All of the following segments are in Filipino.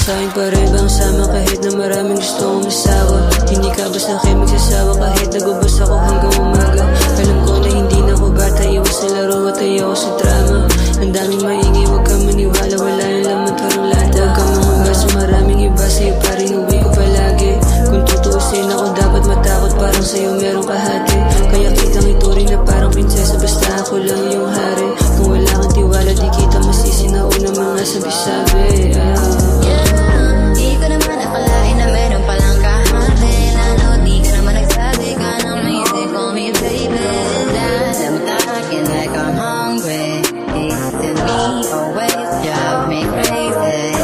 Sa'kin parebang sama kahit na maraming gusto kong masawa. Hindi ka basta kayo magsasawa kahit nagubos ako hanggang umaga. Alam ko na hindi na ako bata, iwas sa laro at ayaw sa drama. Ang daming maingay, huwag kang maniwala, wala na laman parang lata. Huwag kang mangabasa, maraming iba sa'yo pa rin uwi ko palagi. Kung tutuusin ako dapat matakot, parang sa'yo merong kahati. Kaya kitang ituring na parang prinsesa, basta ako lang yung hari. Kung wala kang tiwala di kita masisi na unang mga sabi-sabi. Di ko naman akalain na meron palang kahati. Lalo di ka naman nagsabi ka ng music for me, baby. I'm talking like I'm hungry. It's to me always drive me crazy.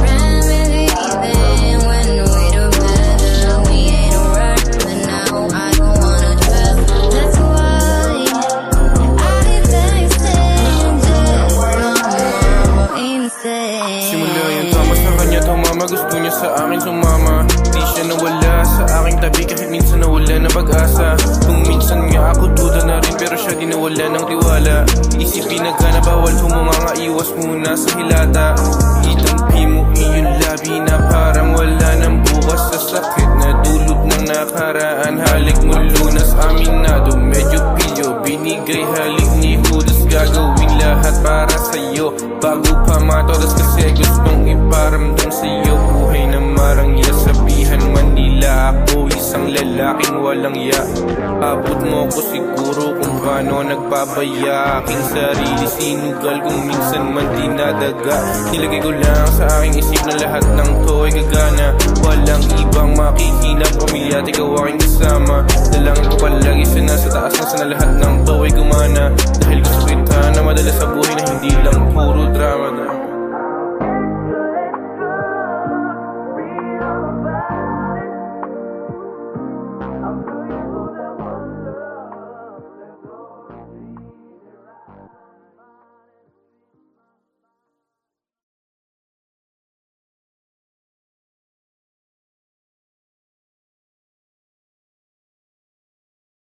Reminiscing when we together. We ain't a rush, but now I don't wanna trust. That's why I think changes more insane. Simula yung tama sa kanya tumama, gusto niya sa akin sumama. Di siya nawala sa aking tabi kahit minsan nawala na pag-asa. Kung minsan nga ako duda na rin pero siya di nawala ng tiwala. Isipin na gana bawal humumanga, iwas muna sa hilata. Itampi mo iyong labi na parang wala ng bukas. Sa sakit na dulot ng nakaraan, halik mo lunas aminado. Medyo pilyo, binigay halik ni Judas. Gagawin lahat para sa'yo bago pa matodas kasi gustong iparamdam sa'yo. Buhay na marangya, sabihan man nila ako isang lalaking walang ya. Abot mo ko siguro kung paano nagpapaya aking sarili. Sinugal kung minsan man dinadaga. Nilagay ko lang sa aking isip na lahat ng to ay gagana. Walang ibang makikinap, pamilya at ikaw aking kasama. Dalangin ko palagi sa nasa taas na sana lahat ng to ay gumana. Dahil gusto kita na madalas